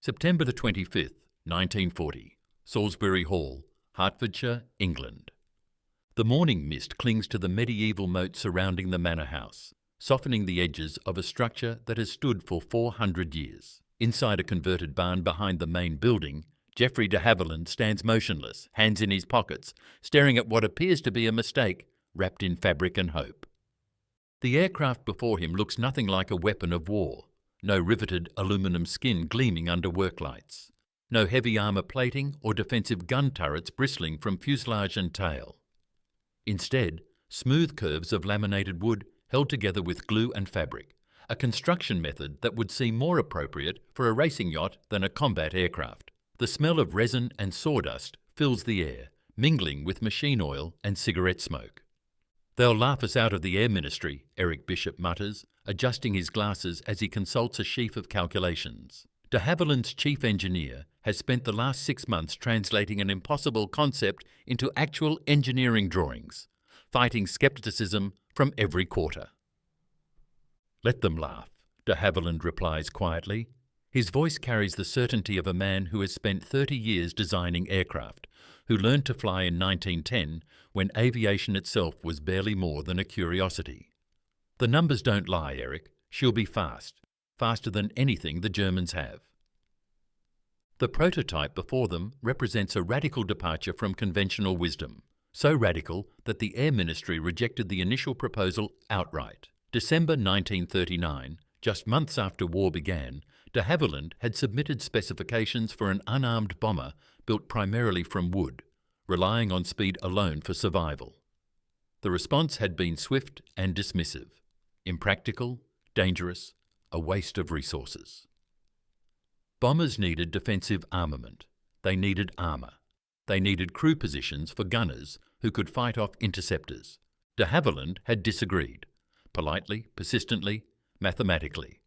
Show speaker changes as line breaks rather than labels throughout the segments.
September the 25th, 1940, Salisbury Hall, Hertfordshire, England. The morning mist clings to the medieval moat surrounding the manor house, softening the edges of a structure that has stood for 400 years. Inside a converted barn behind the main building, Geoffrey de Havilland stands motionless, hands in his pockets, staring at what appears to be a mistake, wrapped in fabric and hope. The aircraft before him looks nothing like a weapon of war. No riveted aluminum skin gleaming under work lights. No heavy armour plating or defensive gun turrets bristling from fuselage and tail. Instead, smooth curves of laminated wood held together with glue and fabric, a construction method that would seem more appropriate for a racing yacht than a combat aircraft. The smell of resin and sawdust fills the air, mingling with machine oil and cigarette smoke. "They'll laugh us out of the Air Ministry," Eric Bishop mutters, adjusting his glasses as he consults a sheaf of calculations. De Havilland's chief engineer has spent the last 6 months translating an impossible concept into actual engineering drawings, fighting scepticism from every quarter. "Let them laugh," de Havilland replies quietly. His voice carries the certainty of a man who has spent 30 years designing aircraft, who learned to fly in 1910 when aviation itself was barely more than a curiosity. "The numbers don't lie, Eric. She'll be fast. Faster than anything the Germans have." The prototype before them represents a radical departure from conventional wisdom, so radical that the Air Ministry rejected the initial proposal outright. December 1939, just months after war began, de Havilland had submitted specifications for an unarmed bomber built primarily from wood, relying on speed alone for survival. The response had been swift and dismissive. Impractical, dangerous, a waste of resources. Bombers needed defensive armament. They needed armour. They needed crew positions for gunners who could fight off interceptors. De Havilland had disagreed, politely, persistently, mathematically.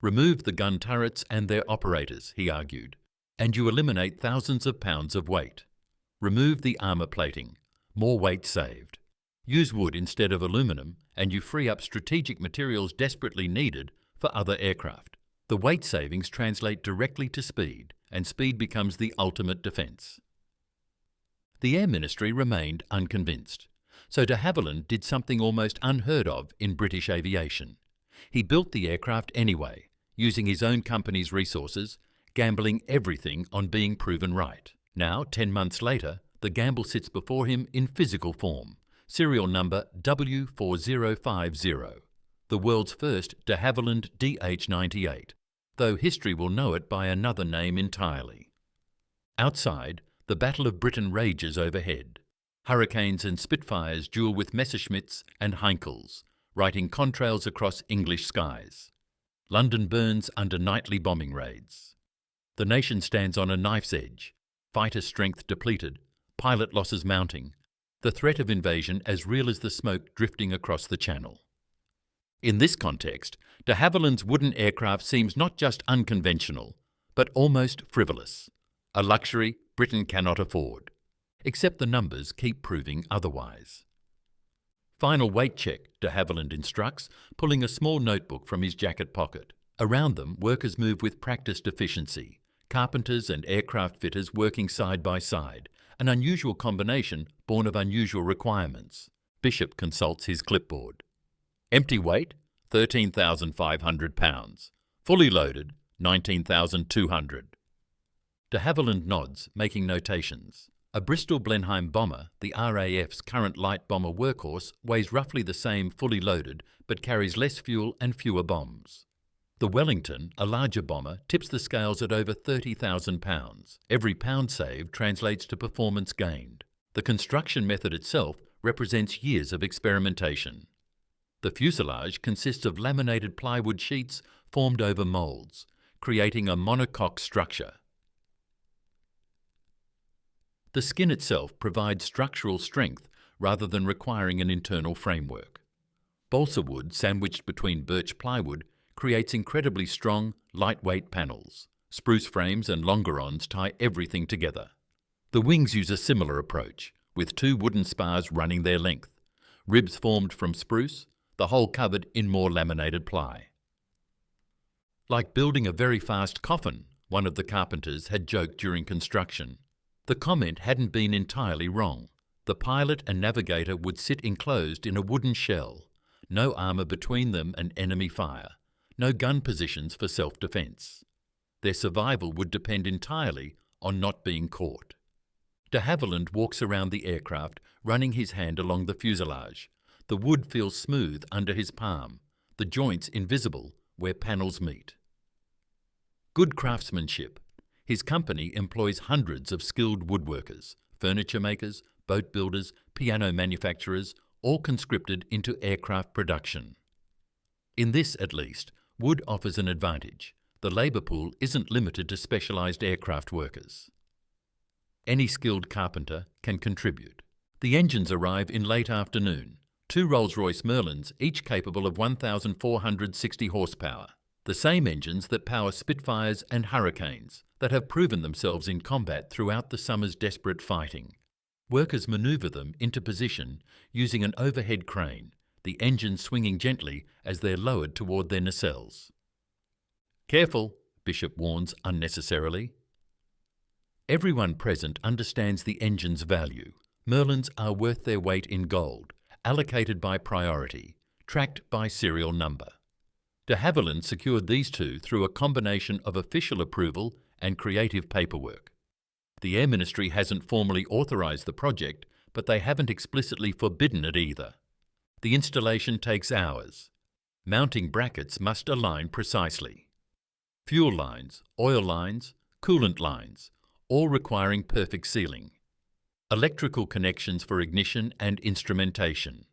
"Remove the gun turrets and their operators," he argued, "and you eliminate thousands of pounds of weight. Remove the armour plating, more weight saved. Use wood instead of aluminum, and you free up strategic materials desperately needed for other aircraft. The weight savings translate directly to speed, and speed becomes the ultimate defence." The Air Ministry remained unconvinced, so de Havilland did something almost unheard of in British aviation. He built the aircraft anyway, using his own company's resources, gambling everything on being proven right. Now, 10 months later, the gamble sits before him in physical form, serial number W4050, the world's first de Havilland DH-98, though history will know it by another name entirely. Outside, the Battle of Britain rages overhead. Hurricanes and Spitfires duel with Messerschmitts and Heinkels, writing contrails across English skies. London burns under nightly bombing raids. The nation stands on a knife's edge, fighter strength depleted, pilot losses mounting, the threat of invasion as real as the smoke drifting across the Channel. In this context, de Havilland's wooden aircraft seems not just unconventional, but almost frivolous, a luxury Britain cannot afford, except the numbers keep proving otherwise. "Final weight check," de Havilland instructs, pulling a small notebook from his jacket pocket. Around them, workers move with practiced efficiency, carpenters and aircraft fitters working side by side, an unusual combination born of unusual requirements. Bishop consults his clipboard. "Empty weight, 13,500 pounds. Fully loaded, 19,200. De Havilland nods, making notations. A Bristol Blenheim bomber, the RAF's current light bomber workhorse, weighs roughly the same fully loaded, but carries less fuel and fewer bombs. The Wellington, a larger bomber, tips the scales at over 30,000 pounds. Every pound saved translates to performance gained. The construction method itself represents years of experimentation. The fuselage consists of laminated plywood sheets formed over moulds, creating a monocoque structure. The skin itself provides structural strength rather than requiring an internal framework. Balsa wood sandwiched between birch plywood creates incredibly strong, lightweight panels. Spruce frames and longerons tie everything together. The wings use a similar approach, with 2 wooden spars running their length, ribs formed from spruce, the whole covered in more laminated ply. Like building a very fast coffin, one of the carpenters had joked during construction. The comment hadn't been entirely wrong. The pilot and navigator would sit enclosed in a wooden shell, no armour between them and enemy fire, no gun positions for self-defence. Their survival would depend entirely on not being caught. De Havilland walks around the aircraft, running his hand along the fuselage. The wood feels smooth under his palm, the joints invisible where panels meet. Good craftsmanship. His company employs hundreds of skilled woodworkers, furniture makers, boat builders, piano manufacturers, all conscripted into aircraft production. In this, at least, wood offers an advantage. The labour pool isn't limited to specialised aircraft workers. Any skilled carpenter can contribute. The engines arrive in late afternoon. 2 Rolls-Royce Merlins, each capable of 1,460 horsepower. The same engines that power Spitfires and Hurricanes, that have proven themselves in combat throughout the summer's desperate fighting. Workers manoeuvre them into position using an overhead crane, the engines swinging gently as they're lowered toward their nacelles. "Careful," Bishop warns unnecessarily. Everyone present understands the engine's value. Merlins are worth their weight in gold, allocated by priority, tracked by serial number. De Havilland secured these 2 through a combination of official approval and creative paperwork. The Air Ministry hasn't formally authorised the project, but they haven't explicitly forbidden it either. The installation takes hours. Mounting brackets must align precisely. Fuel lines, oil lines, coolant lines, all requiring perfect sealing. Electrical connections for ignition and instrumentation.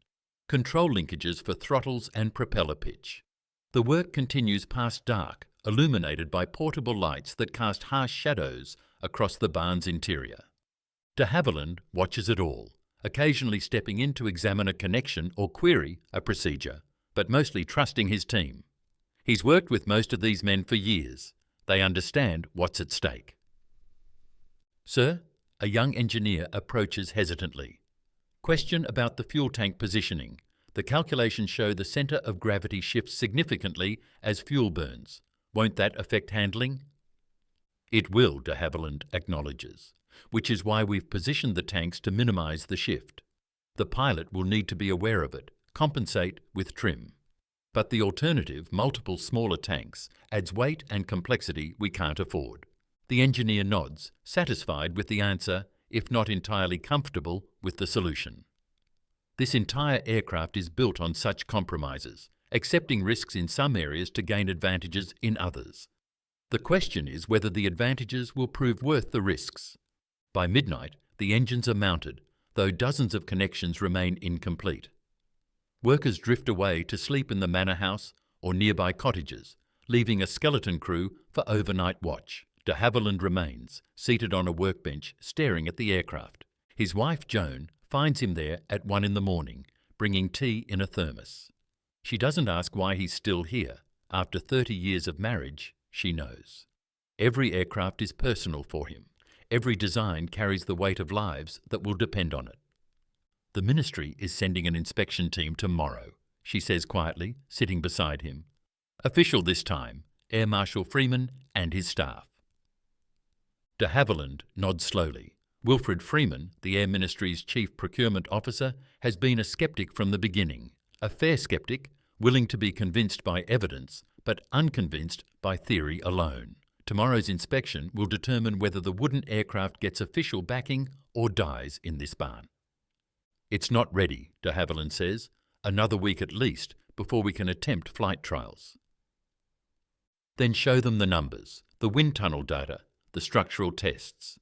Control linkages for throttles and propeller pitch. The work continues past dark, illuminated by portable lights that cast harsh shadows across the barn's interior. De Havilland watches it all, occasionally stepping in to examine a connection or query a procedure, but mostly trusting his team. He's worked with most of these men for years. They understand what's at stake. "Sir?" A young engineer approaches hesitantly. "Question about the fuel tank positioning. The calculations show the centre of gravity shifts significantly as fuel burns. Won't that affect handling?" "It will," de Havilland acknowledges, "which is why we've positioned the tanks to minimise the shift. The pilot will need to be aware of it, compensate with trim. But the alternative, multiple smaller tanks, adds weight and complexity we can't afford." The engineer nods, satisfied with the answer, if not entirely comfortable with the solution. This entire aircraft is built on such compromises, accepting risks in some areas to gain advantages in others. The question is whether the advantages will prove worth the risks. By midnight, the engines are mounted, though dozens of connections remain incomplete. Workers drift away to sleep in the manor house or nearby cottages, leaving a skeleton crew for overnight watch. De Havilland remains, seated on a workbench, staring at the aircraft. His wife, Joan, finds him there at 1 a.m, bringing tea in a thermos. She doesn't ask why he's still here. After 30 years of marriage, she knows. Every aircraft is personal for him. Every design carries the weight of lives that will depend on it. "The Ministry is sending an inspection team tomorrow," she says quietly, sitting beside him. "Official this time, Air Marshal Freeman and his staff." De Havilland nods slowly. Wilfred Freeman, the Air Ministry's Chief Procurement Officer, has been a sceptic from the beginning. A fair sceptic, willing to be convinced by evidence, but unconvinced by theory alone. Tomorrow's inspection will determine whether the wooden aircraft gets official backing or dies in this barn. "It's not ready," de Havilland says. "Another week at least before we can attempt flight trials." Then show them the numbers, the wind tunnel data, the structural tests.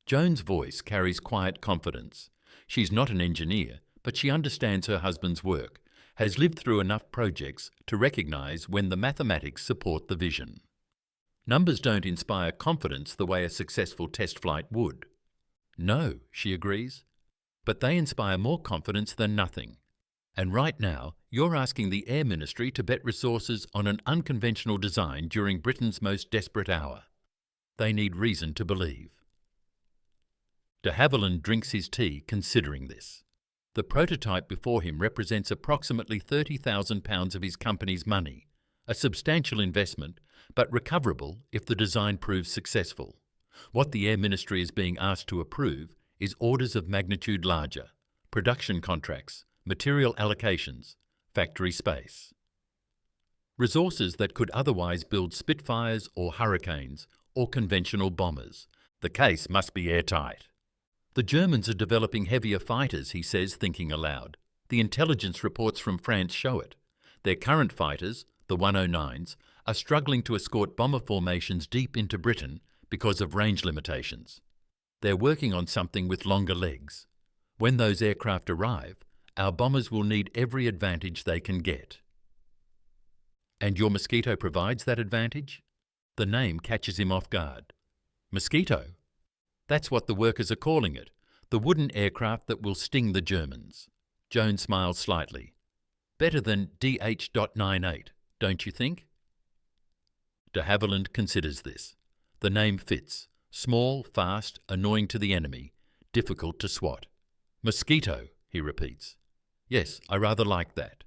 Joan's voice carries quiet confidence. She's not an engineer, but she understands her husband's work, has lived through enough projects to recognise when the mathematics support the vision. Numbers don't inspire confidence the way a successful test flight would. "No," she agrees, "but they inspire more confidence than nothing. And right now, you're asking the Air Ministry to bet resources on an unconventional design during Britain's most desperate hour. They need reason to believe." De Havilland drinks his tea considering this. The prototype before him represents approximately £30,000 of his company's money, A substantial investment, but recoverable if the design proves successful. What the Air Ministry is being asked to approve is orders of magnitude larger, production contracts, material allocations, factory space. Resources that could otherwise build Spitfires or Hurricanes or conventional bombers. The case must be airtight. The Germans are developing heavier fighters, he says, thinking aloud. The intelligence reports from France show it. Their current fighters, the 109s, are struggling to escort bomber formations deep into Britain because of range limitations. They're working on something with longer legs. When those aircraft arrive, our bombers will need every advantage they can get. And your Mosquito provides that advantage? The name catches him off guard. Mosquito? That's what the workers are calling it, the wooden aircraft that will sting the Germans. Joan smiles slightly. Better than DH.98, don't you think? De Havilland considers this. The name fits. Small, fast, annoying to the enemy, difficult to swat. Mosquito, he repeats. Yes, I rather like that.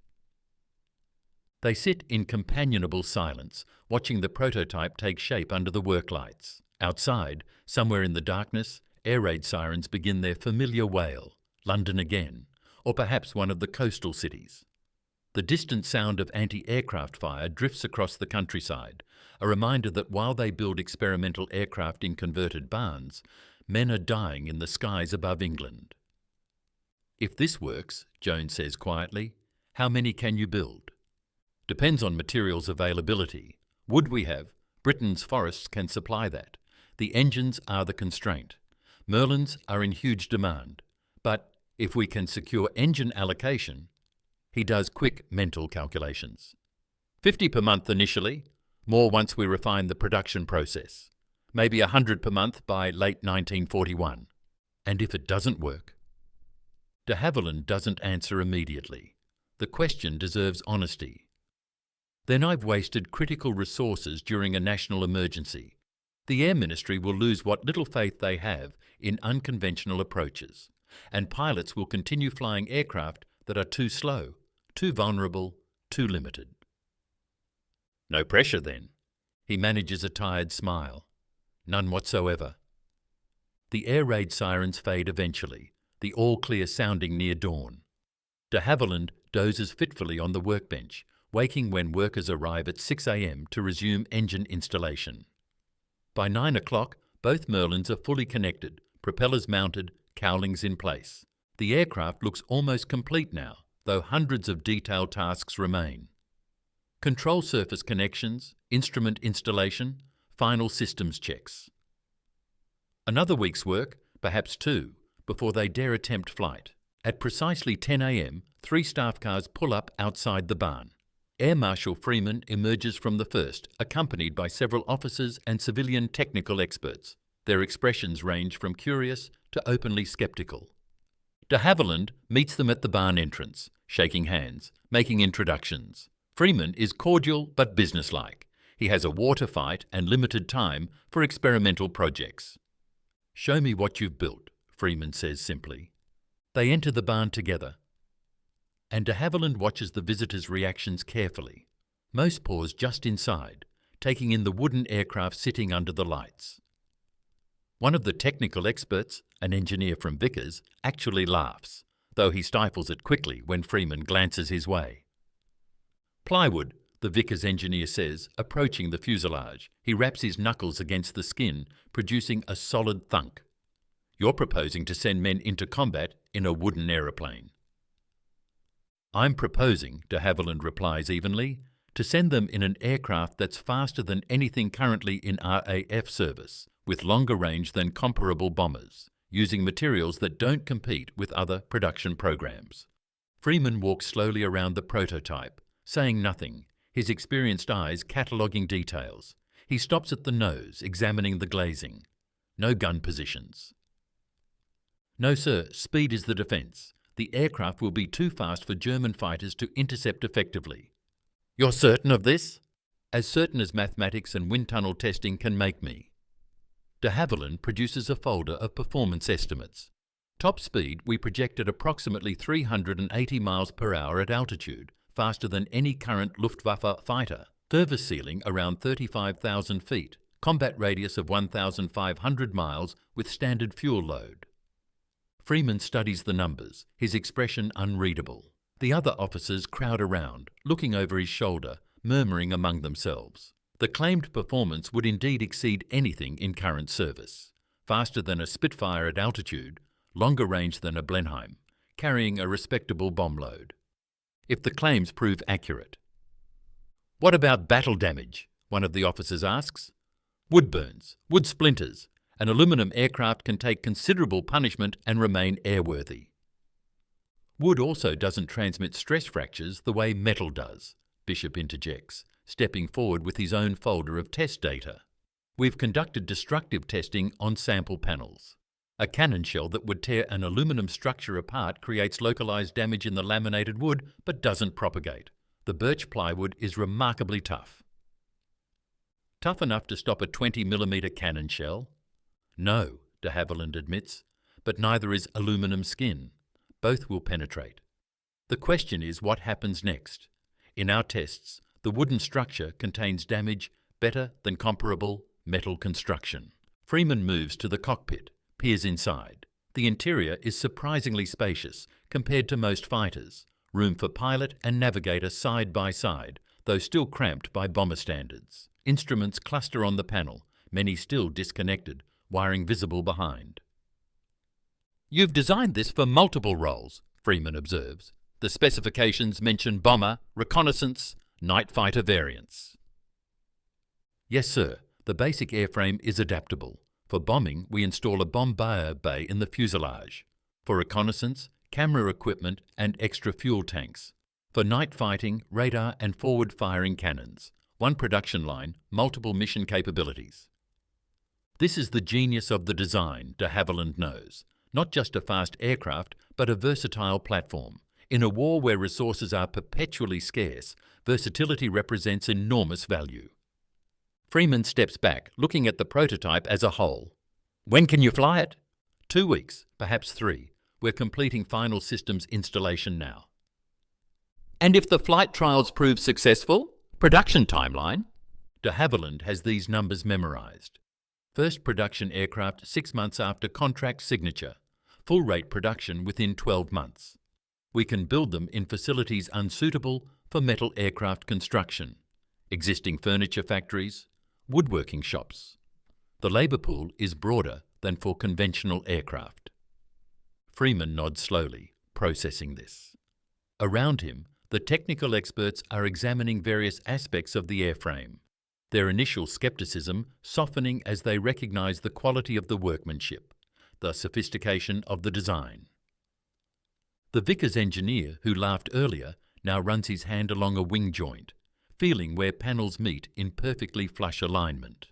They sit in companionable silence, watching the prototype take shape under the work lights. Outside, somewhere in the darkness, air raid sirens begin their familiar wail, London again, or perhaps one of the coastal cities. The distant sound of anti-aircraft fire drifts across the countryside, a reminder that while they build experimental aircraft in converted barns, men are dying in the skies above England. If this works, Jones says quietly, how many can you build? Depends on materials availability. Wood we have, Britain's forests can supply that. The engines are the constraint. Merlins are in huge demand. But if we can secure engine allocation, he does quick mental calculations. 50 per month initially, more once we refine the production process. Maybe 100 per month by late 1941. And if it doesn't work? De Havilland doesn't answer immediately. The question deserves honesty. Then I've wasted critical resources during a national emergency. The Air Ministry will lose what little faith they have in unconventional approaches, and pilots will continue flying aircraft that are too slow, too vulnerable, too limited. No pressure then. He manages a tired smile. None whatsoever. The air raid sirens fade eventually, the all-clear sounding near dawn. De Havilland dozes fitfully on the workbench, waking when workers arrive at 6 a.m. to resume engine installation. By 9 o'clock, both Merlins are fully connected, propellers mounted, cowlings in place. The aircraft looks almost complete now, though hundreds of detailed tasks remain. Control surface connections, instrument installation, final systems checks. Another week's work, perhaps two, before they dare attempt flight. At precisely 10 a.m., 3 staff cars pull up outside the barn. Air Marshal Freeman emerges from the first, accompanied by several officers and civilian technical experts. Their expressions range from curious to openly sceptical. De Havilland meets them at the barn entrance, shaking hands, making introductions. Freeman is cordial but businesslike. He has a war to fight and limited time for experimental projects. Show me what you've built, Freeman says simply. They enter the barn together, and de Havilland watches the visitors' reactions carefully. Most pause just inside, taking in the wooden aircraft sitting under the lights. One of the technical experts, an engineer from Vickers, actually laughs, though he stifles it quickly when Freeman glances his way. Plywood, the Vickers engineer says, approaching the fuselage. He raps his knuckles against the skin, producing a solid thunk. You're proposing to send men into combat in a wooden aeroplane. I'm proposing, de Havilland replies evenly, to send them in an aircraft that's faster than anything currently in RAF service, with longer range than comparable bombers, using materials that don't compete with other production programs. Freeman walks slowly around the prototype, saying nothing, his experienced eyes cataloguing details. He stops at the nose, examining the glazing. No gun positions. No, sir, speed is the defence. The aircraft will be too fast for German fighters to intercept effectively. You're certain of this? As certain as mathematics and wind tunnel testing can make me. De Havilland produces a folder of performance estimates. Top speed we project at approximately 380 miles per hour at altitude, faster than any current Luftwaffe fighter. Service ceiling around 35,000 feet, combat radius of 1,500 miles with standard fuel load. Freeman studies the numbers, his expression unreadable. The other officers crowd around, looking over his shoulder, murmuring among themselves. The claimed performance would indeed exceed anything in current service. Faster than a Spitfire at altitude, longer range than a Blenheim, carrying a respectable bomb load. If the claims prove accurate. "What about battle damage?" one of the officers asks. "Wood burns, wood splinters. An aluminium aircraft can take considerable punishment and remain airworthy." "Wood also doesn't transmit stress fractures the way metal does," Bishop interjects, stepping forward with his own folder of test data. "We've conducted destructive testing on sample panels. A cannon shell that would tear an aluminium structure apart creates localized damage in the laminated wood but doesn't propagate. The birch plywood is remarkably tough." "Tough enough to stop a 20mm cannon shell?" "No," de Havilland admits, "but neither is aluminium skin. Both will penetrate. The question is what happens next. In our tests, the wooden structure contains damage better than comparable metal construction." Freeman moves to the cockpit, peers inside. The interior is surprisingly spacious compared to most fighters. Room for pilot and navigator side by side, though still cramped by bomber standards. Instruments cluster on the panel, many still disconnected, wiring visible behind. "You've designed this for multiple roles," Freeman observes. "The specifications mention bomber, reconnaissance, night fighter variants." "Yes, sir. The basic airframe is adaptable. For bombing, we install a bombardier bay in the fuselage. For reconnaissance, camera equipment and extra fuel tanks. For night fighting, radar and forward-firing cannons. One production line, multiple mission capabilities." This is the genius of the design, de Havilland knows. Not just a fast aircraft, but a versatile platform. In a war where resources are perpetually scarce, versatility represents enormous value. Freeman steps back, looking at the prototype as a whole. "When can you fly it?" 2 weeks, perhaps 3. We're completing final systems installation now." "And if the flight trials prove successful? Production timeline?" De Havilland has these numbers memorized. First production aircraft 6 months after contract signature. Full rate production within 12 months. We can build them in facilities unsuitable for metal aircraft construction. Existing furniture factories, woodworking shops. The labour pool is broader than for conventional aircraft. Freeman nods slowly, processing this. Around him, the technical experts are examining various aspects of the airframe, their initial scepticism softening as they recognise the quality of the workmanship, the sophistication of the design. The Vickers engineer who laughed earlier now runs his hand along a wing joint, feeling where panels meet in perfectly flush alignment.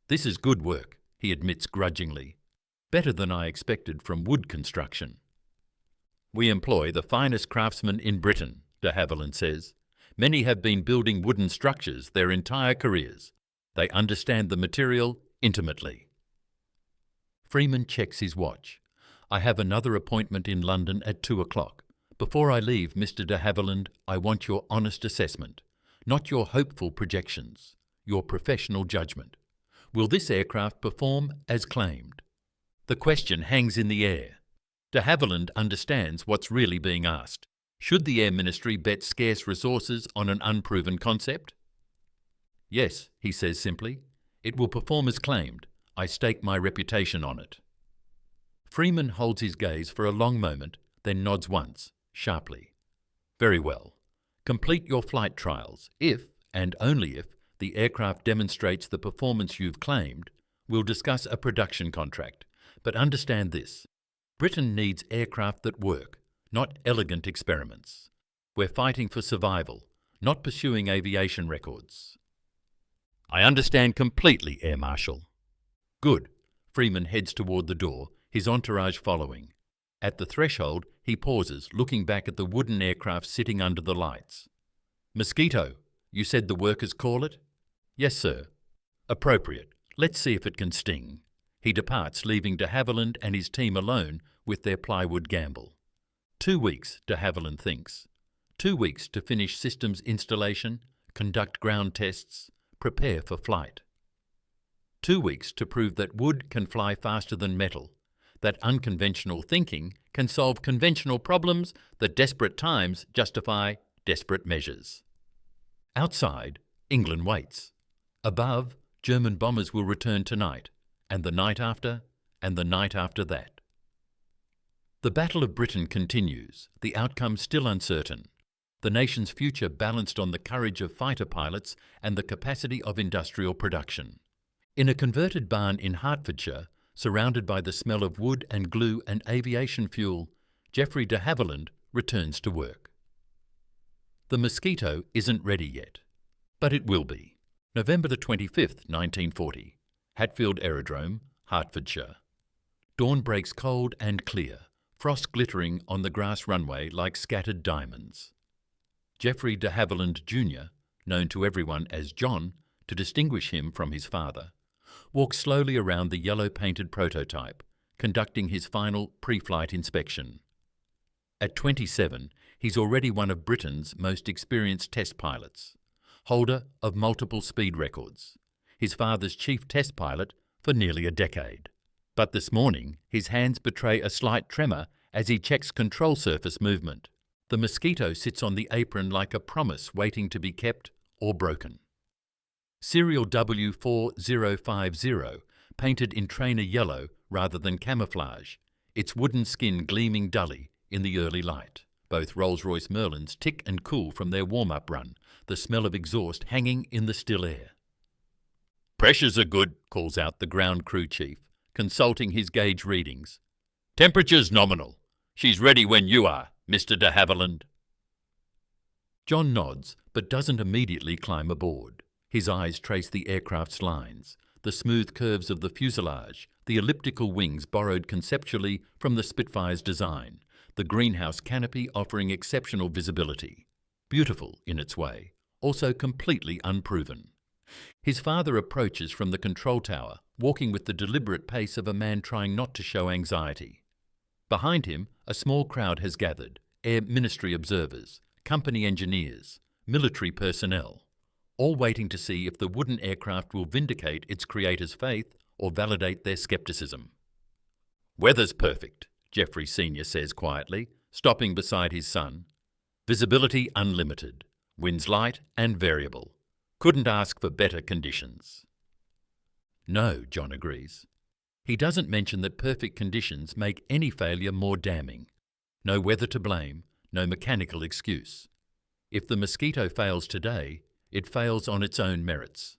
"This is good work," he admits grudgingly. "Better than I expected from wood construction." "We employ the finest craftsmen in Britain," de Havilland says. "Many have been building wooden structures their entire careers. They understand the material intimately." Freeman checks his watch. "I have another appointment in London at 2 o'clock. Before I leave, Mr. de Havilland, I want your honest assessment, not your hopeful projections, your professional judgment. Will this aircraft perform as claimed?" The question hangs in the air. De Havilland understands what's really being asked. Should the Air Ministry bet scarce resources on an unproven concept? "Yes," he says simply. "It will perform as claimed. I stake my reputation on it." Freeman holds his gaze for a long moment, then nods once, sharply. "Very well. Complete your flight trials. If, and only if, the aircraft demonstrates the performance you've claimed, we'll discuss a production contract. But understand this. Britain needs aircraft that work, not elegant experiments. We're fighting for survival, not pursuing aviation records." "I understand completely, Air Marshal." "Good." Freeman heads toward the door, his entourage following. At the threshold, he pauses, looking back at the wooden aircraft sitting under the lights. "Mosquito, you said the workers call it?" "Yes, sir." "Appropriate. Let's see if it can sting." He departs, leaving de Havilland and his team alone with their plywood gamble. 2 weeks, de Havilland thinks. 2 weeks to finish systems installation, conduct ground tests, prepare for flight. 2 weeks to prove that wood can fly faster than metal, that unconventional thinking can solve conventional problems, that desperate times justify desperate measures. Outside, England waits. Above, German bombers will return tonight, and the night after, and the night after that. The Battle of Britain continues, the outcome still uncertain. The nation's future balanced on the courage of fighter pilots and the capacity of industrial production. In a converted barn in Hertfordshire, surrounded by the smell of wood and glue and aviation fuel, Geoffrey de Havilland returns to work. The Mosquito isn't ready yet, but it will be. November the 25th, 1940. Hatfield Aerodrome, Hertfordshire. Dawn breaks cold and clear, frost glittering on the grass runway like scattered diamonds. Geoffrey de Havilland Jr., known to everyone as John, to distinguish him from his father, walks slowly around the yellow-painted prototype, conducting his final pre-flight inspection. At 27, he's already one of Britain's most experienced test pilots, holder of multiple speed records, his father's chief test pilot for nearly a decade. But this morning, his hands betray a slight tremor as he checks control surface movement. The Mosquito sits on the apron like a promise waiting to be kept or broken. Serial W4050, painted in trainer yellow rather than camouflage, its wooden skin gleaming dully in the early light. Both Rolls-Royce Merlins tick and cool from their warm-up run, the smell of exhaust hanging in the still air. "Pressures are good," calls out the ground crew chief, consulting his gauge readings. "Temperature's nominal. She's ready when you are, Mr. de Havilland." John nods, but doesn't immediately climb aboard. His eyes trace the aircraft's lines, the smooth curves of the fuselage, the elliptical wings borrowed conceptually from the Spitfire's design, the greenhouse canopy offering exceptional visibility. Beautiful in its way, also completely unproven. His father approaches from the control tower, walking with the deliberate pace of a man trying not to show anxiety. Behind him, a small crowd has gathered, Air Ministry observers, company engineers, military personnel, all waiting to see if the wooden aircraft will vindicate its creator's faith or validate their skepticism. "Weather's perfect," Geoffrey Sr. says quietly, stopping beside his son. "Visibility unlimited, winds light and variable. Couldn't ask for better conditions." "No," John agrees. He doesn't mention that perfect conditions make any failure more damning. No weather to blame, no mechanical excuse. If the Mosquito fails today, it fails on its own merits.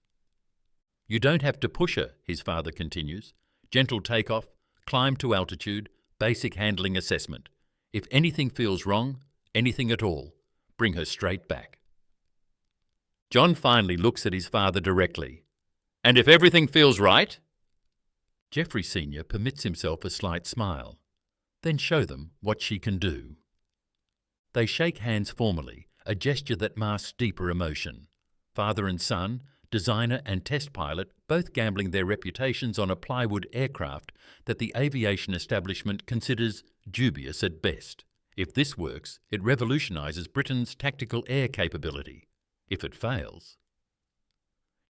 "You don't have to push her," his father continues. "Gentle takeoff, climb to altitude, basic handling assessment. If anything feels wrong, anything at all, bring her straight back." John finally looks at his father directly. "And if everything feels right?" Geoffrey Sr. permits himself a slight smile. "Then show them what she can do." They shake hands formally, a gesture that masks deeper emotion. Father and son, designer and test pilot, both gambling their reputations on a plywood aircraft that the aviation establishment considers dubious at best. If this works, it revolutionises Britain's tactical air capability. If it fails...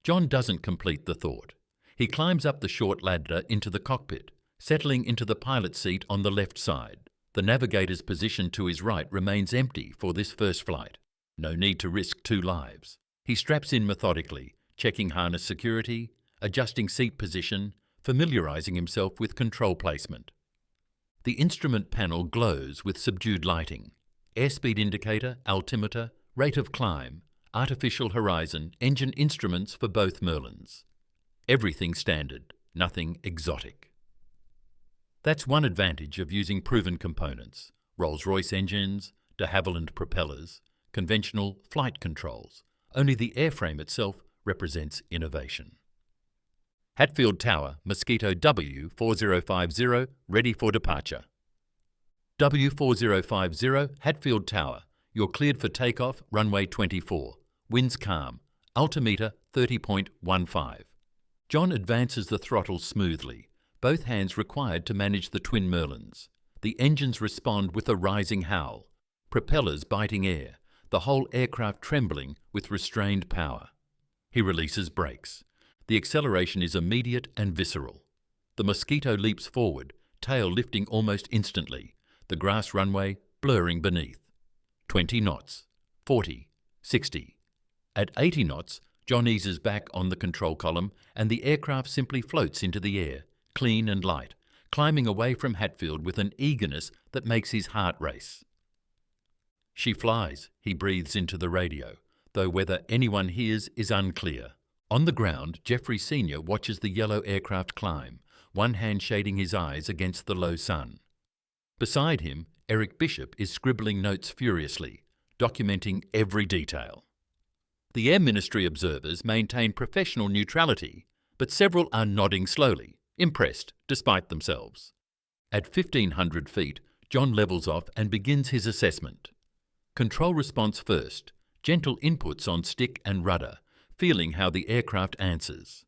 John doesn't complete the thought. He climbs up the short ladder into the cockpit, settling into the pilot's seat on the left side. The navigator's position to his right remains empty for this first flight. No need to risk 2 lives. He straps in methodically, checking harness security, adjusting seat position, familiarising himself with control placement. The instrument panel glows with subdued lighting. Airspeed indicator, altimeter, rate of climb, artificial horizon, engine instruments for both Merlins. Everything standard, nothing exotic. That's one advantage of using proven components: Rolls-Royce engines, de Havilland propellers, conventional flight controls. Only the airframe itself represents innovation. Hatfield Tower, Mosquito W4050, ready for departure. W4050, Hatfield Tower, you're cleared for takeoff, runway 24. Winds calm, altimeter 30.15. John advances the throttle smoothly, both hands required to manage the twin Merlins. The engines respond with a rising howl, propellers biting air, the whole aircraft trembling with restrained power. He releases brakes. The acceleration is immediate and visceral. The Mosquito leaps forward, tail lifting almost instantly, the grass runway blurring beneath. 20 knots, 40, 60. At 80 knots, John eases back on the control column and the aircraft simply floats into the air, clean and light, climbing away from Hatfield with an eagerness that makes his heart race. "She flies," he breathes into the radio, though whether anyone hears is unclear. On the ground, Jeffrey Sr. watches the yellow aircraft climb, one hand shading his eyes against the low sun. Beside him, Eric Bishop is scribbling notes furiously, documenting every detail. The Air Ministry observers maintain professional neutrality, but several are nodding slowly, impressed despite themselves. At 1,500 feet, John levels off and begins his assessment. Control response first, gentle inputs on stick and rudder, feeling how the aircraft answers.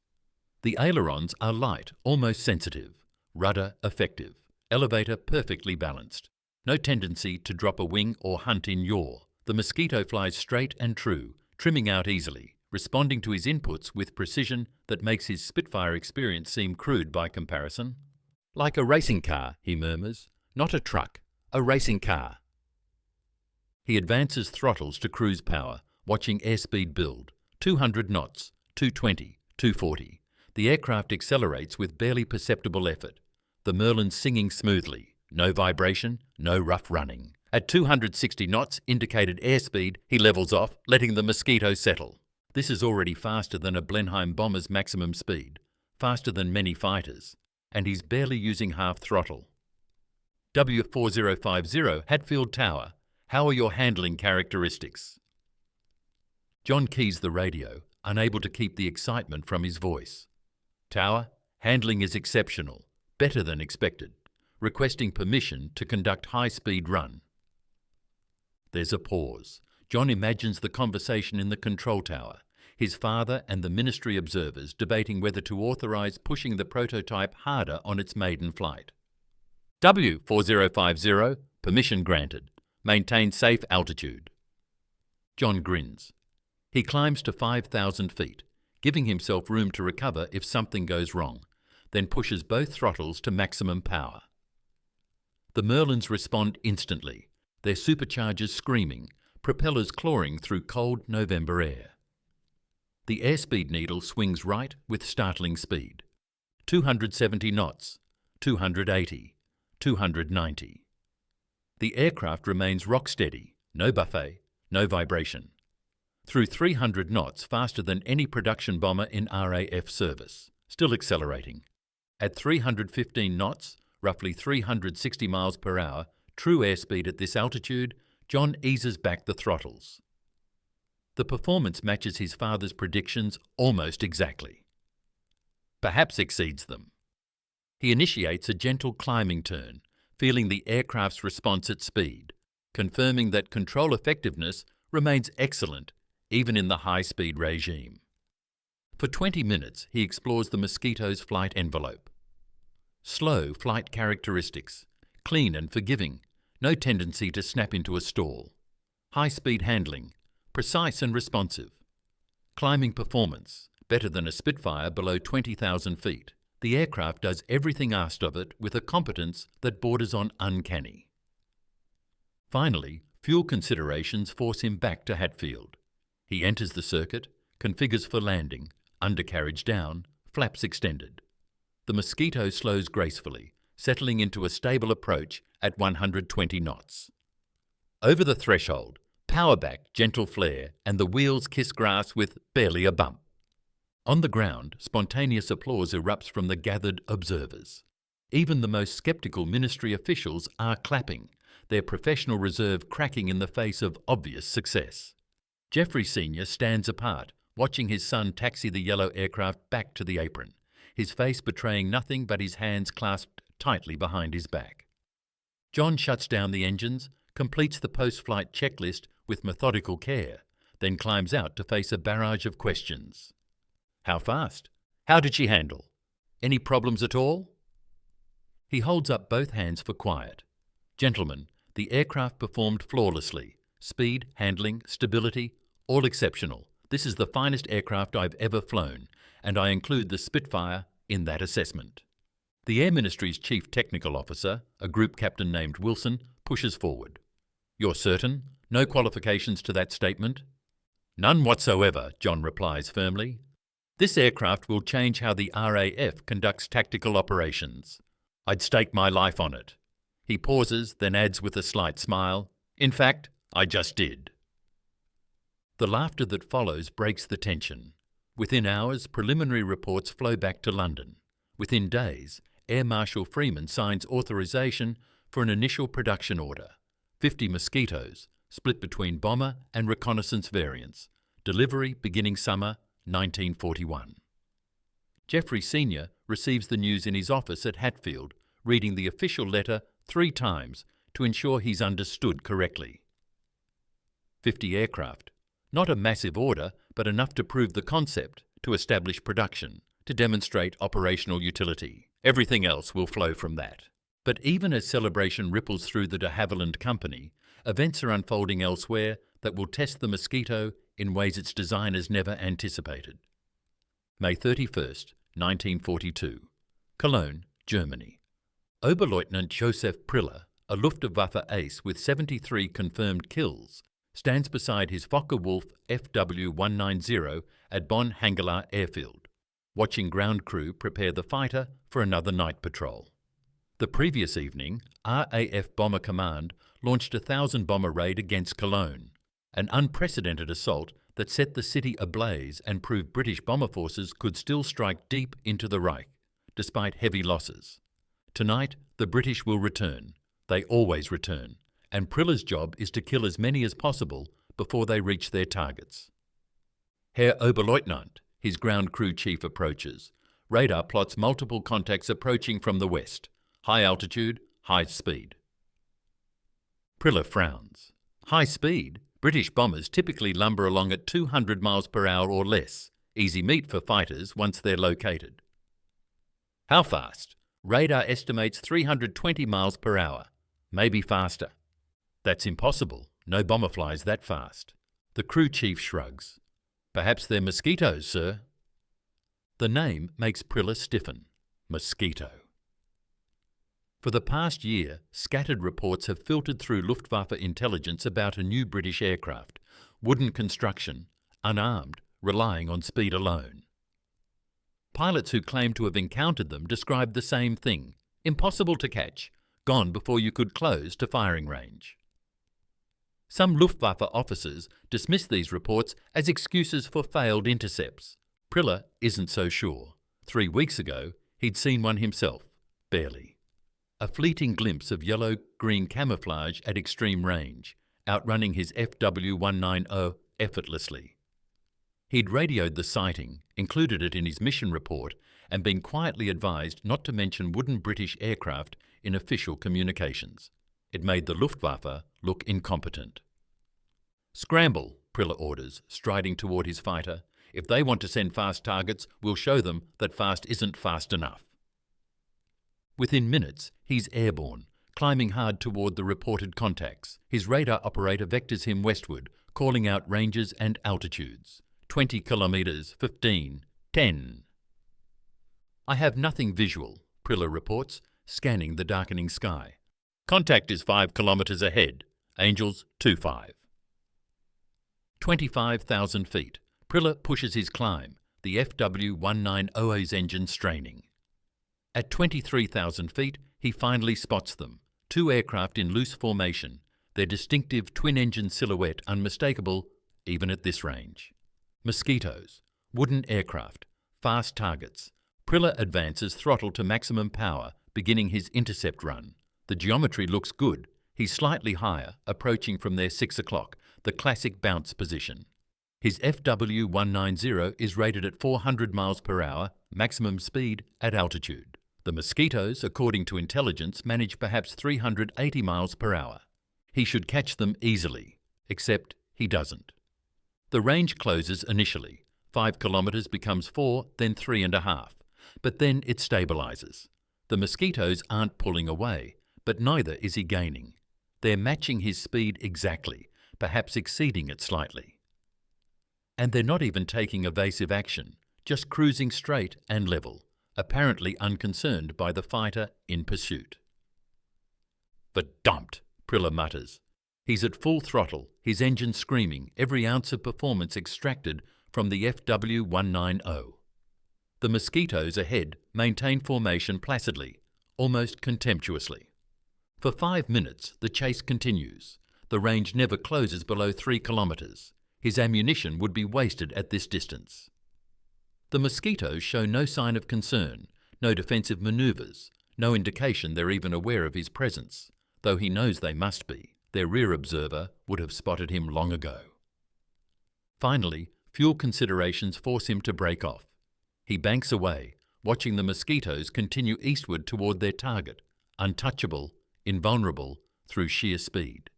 The ailerons are light, almost sensitive, rudder effective, elevator perfectly balanced. No tendency to drop a wing or hunt in yaw. The Mosquito flies straight and true, trimming out easily, responding to his inputs with precision that makes his Spitfire experience seem crude by comparison. "Like a racing car," he murmurs, "not a truck, a racing car." He advances throttles to cruise power, watching airspeed build. 200 knots, 220, 240. The aircraft accelerates with barely perceptible effort. The Merlin's singing smoothly. No vibration, no rough running. At 260 knots, indicated airspeed, he levels off, letting the Mosquito settle. This is already faster than a Blenheim bomber's maximum speed, faster than many fighters, and he's barely using half throttle. W4050 Hatfield Tower, how are your handling characteristics? John keys the radio, unable to keep the excitement from his voice. Tower, handling is exceptional, better than expected. Requesting permission to conduct high-speed run. There's a pause. John imagines the conversation in the control tower, his father and the ministry observers debating whether to authorise pushing the prototype harder on its maiden flight. W4050, permission granted. Maintain safe altitude. John grins. He climbs to 5,000 feet, giving himself room to recover if something goes wrong, then pushes both throttles to maximum power. The Merlins respond instantly, their superchargers screaming, propellers clawing through cold November air. The airspeed needle swings right with startling speed. 270 knots, 280, 290. The aircraft remains rock steady, no buffet, no vibration. Through 300 knots faster than any production bomber in RAF service, still accelerating. At 315 knots, roughly 360 miles per hour, true airspeed at this altitude, John eases back the throttles. The performance matches his father's predictions almost exactly. Perhaps exceeds them. He initiates a gentle climbing turn, feeling the aircraft's response at speed, confirming that control effectiveness remains excellent even in the high-speed regime. For 20 minutes, he explores the Mosquito's flight envelope. Slow flight characteristics, clean and forgiving, no tendency to snap into a stall. High-speed handling, precise and responsive. Climbing performance, better than a Spitfire below 20,000 feet. The aircraft does everything asked of it with a competence that borders on uncanny. Finally, fuel considerations force him back to Hatfield. He enters the circuit, configures for landing, undercarriage down, flaps extended. The Mosquito slows gracefully, settling into a stable approach at 120 knots. Over the threshold, power back, gentle flare, and the wheels kiss grass with barely a bump. On the ground, spontaneous applause erupts from the gathered observers. Even the most sceptical ministry officials are clapping, their professional reserve cracking in the face of obvious success. Jeffrey Sr. stands apart, watching his son taxi the yellow aircraft back to the apron, his face betraying nothing but his hands clasped tightly behind his back. John shuts down the engines, completes the post-flight checklist with methodical care, then climbs out to face a barrage of questions. How fast? How did she handle? Any problems at all? He holds up both hands for quiet. Gentlemen, the aircraft performed flawlessly, Speed, handling, stability, all exceptional. This is the finest aircraft I've ever flown, and I include the Spitfire in that assessment. The Air Ministry's Chief Technical Officer, a group captain named Wilson, pushes forward. You're certain? No qualifications to that statement? None whatsoever, John replies firmly. This aircraft will change how the RAF conducts tactical operations. I'd stake my life on it. He pauses, then adds with a slight smile, in fact, I just did. The laughter that follows breaks the tension. Within hours, preliminary reports flow back to London. Within days, Air Marshal Freeman signs authorisation for an initial production order. 50 Mosquitoes, split between bomber and reconnaissance variants. Delivery beginning summer 1941. Geoffrey Sr. receives the news in his office at Hatfield, reading the official letter 3 times to ensure he's understood correctly. 50 aircraft. Not a massive order, but enough to prove the concept, to establish production, to demonstrate operational utility. Everything else will flow from that. But even as celebration ripples through the de Havilland Company, events are unfolding elsewhere that will test the Mosquito in ways its designers never anticipated. May 31st, 1942. Cologne, Germany. Oberleutnant Joseph Priller, a Luftwaffe ace with 73 confirmed kills, stands beside his Focke-Wulf FW-190 at Bonn-Hangelar Airfield, watching ground crew prepare the fighter for another night patrol. The previous evening, RAF Bomber Command launched a 1,000-bomber raid against Cologne, an unprecedented assault that set the city ablaze and proved British bomber forces could still strike deep into the Reich, despite heavy losses. Tonight, the British will return. They always return, and Priller's job is to kill as many as possible before they reach their targets. Herr Oberleutnant, his ground crew chief, approaches. Radar plots multiple contacts approaching from the west. High altitude, high speed. Priller frowns. High speed? British bombers typically lumber along at 200 miles per hour or less. Easy meat for fighters once they're located. How fast? Radar estimates 320 miles per hour. Maybe faster. That's impossible. No bomber flies that fast. The crew chief shrugs. Perhaps they're Mosquitoes, sir. The name makes Priller stiffen. Mosquito. For the past year, scattered reports have filtered through Luftwaffe intelligence about a new British aircraft, wooden construction, unarmed, relying on speed alone. Pilots who claim to have encountered them described the same thing. Impossible to catch, gone before you could close to firing range. Some Luftwaffe officers dismiss these reports as excuses for failed intercepts. Priller isn't so sure. 3 weeks ago, he'd seen one himself, barely. A fleeting glimpse of yellow-green camouflage at extreme range, outrunning his FW-190 effortlessly. He'd radioed the sighting, included it in his mission report, and been quietly advised not to mention wooden British aircraft in official communications. It made the Luftwaffe look incompetent. Scramble, Priller orders, striding toward his fighter. If they want to send fast targets, we'll show them that fast isn't fast enough. Within minutes, he's airborne, climbing hard toward the reported contacts. His radar operator vectors him westward, calling out ranges and altitudes. 20 kilometres, 15, 10. I have nothing visual, Priller reports, scanning the darkening sky. Contact is 5 kilometres ahead. Angels 25. 25,000 feet. Priller pushes his climb, the FW-190's engine straining. At 23,000 feet, he finally spots them. 2 aircraft in loose formation, their distinctive twin-engine silhouette unmistakable even at this range. Mosquitoes, wooden aircraft, fast targets. Priller advances throttle to maximum power, beginning his intercept run. The geometry looks good. He's slightly higher, approaching from their 6 o'clock, the classic bounce position. His FW-190 is rated at 400 miles per hour, maximum speed at altitude. The Mosquitoes, according to intelligence, manage perhaps 380 miles per hour. He should catch them easily, except he doesn't. The range closes initially. 5 kilometres becomes 4, then 3.5. But then it stabilises. The Mosquitoes aren't pulling away, but neither is he gaining. They're matching his speed exactly, perhaps exceeding it slightly. And they're not even taking evasive action, just cruising straight and level, apparently unconcerned by the fighter in pursuit. "Verdammt," Priller mutters. He's at full throttle, his engine screaming, every ounce of performance extracted from the FW190. The Mosquitoes ahead maintain formation placidly, almost contemptuously. For 5 minutes, the chase continues. The range never closes below 3 kilometres. His ammunition would be wasted at this distance. The Mosquitoes show no sign of concern, no defensive manoeuvres, no indication they're even aware of his presence, though he knows they must be. Their rear observer would have spotted him long ago. Finally, fuel considerations force him to break off. He banks away, watching the Mosquitoes continue eastward toward their target, untouchable, invulnerable, through sheer speed.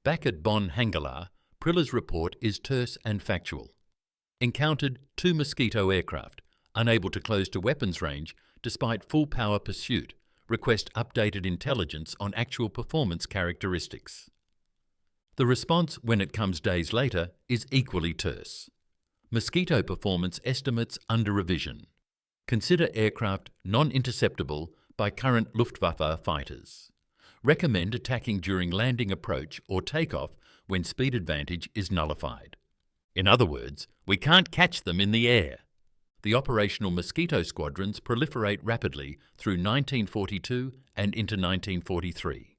Back at Bonn Hangalar, Priller's report is terse and factual. Encountered 2 Mosquito aircraft, unable to close to weapons range despite full-power pursuit. Request updated intelligence on actual performance characteristics. The response, when it comes days later, is equally terse. Mosquito performance estimates under revision. Consider aircraft non-interceptable by current Luftwaffe fighters. Recommend attacking during landing approach or takeoff when speed advantage is nullified. In other words, we can't catch them in the air. The operational Mosquito squadrons proliferate rapidly through 1942 and into 1943.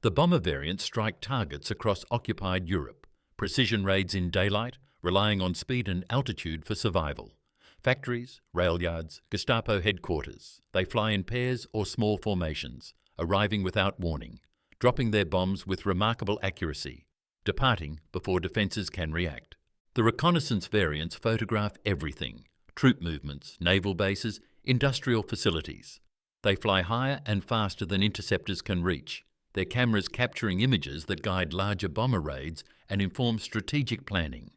The bomber variants strike targets across occupied Europe, precision raids in daylight, relying on speed and altitude for survival. Factories, rail yards, Gestapo headquarters. They fly in pairs or small formations, arriving without warning, dropping their bombs with remarkable accuracy, departing before defences can react. The reconnaissance variants photograph everything: troop movements, naval bases, industrial facilities. They fly higher and faster than interceptors can reach, their cameras capturing images that guide larger bomber raids and inform strategic planning.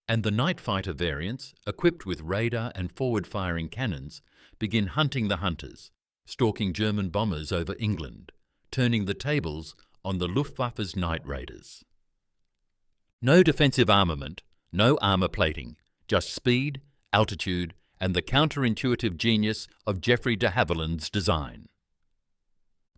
And the night fighter variants, equipped with radar and forward-firing cannons, begin hunting the hunters, stalking German bombers over England, turning the tables on the Luftwaffe's night raiders. No defensive armament, no armour plating, just speed, altitude, and the counterintuitive genius of Geoffrey de Havilland's design.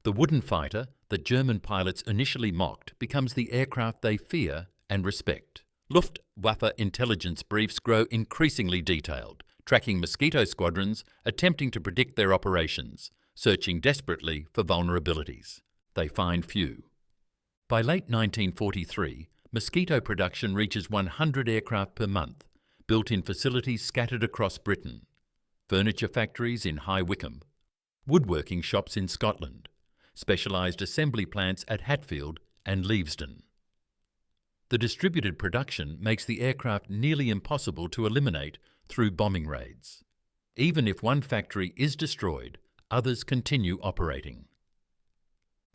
The wooden fighter that German pilots initially mocked becomes the aircraft they fear and respect. Luftwaffe intelligence briefs grow increasingly detailed, tracking Mosquito squadrons, attempting to predict their operations, searching desperately for vulnerabilities. They find few. By late 1943, Mosquito production reaches 100 aircraft per month, built in facilities scattered across Britain, furniture factories in High Wycombe, woodworking shops in Scotland, specialised assembly plants at Hatfield and Leavesden. The distributed production makes the aircraft nearly impossible to eliminate through bombing raids. Even if one factory is destroyed, others continue operating.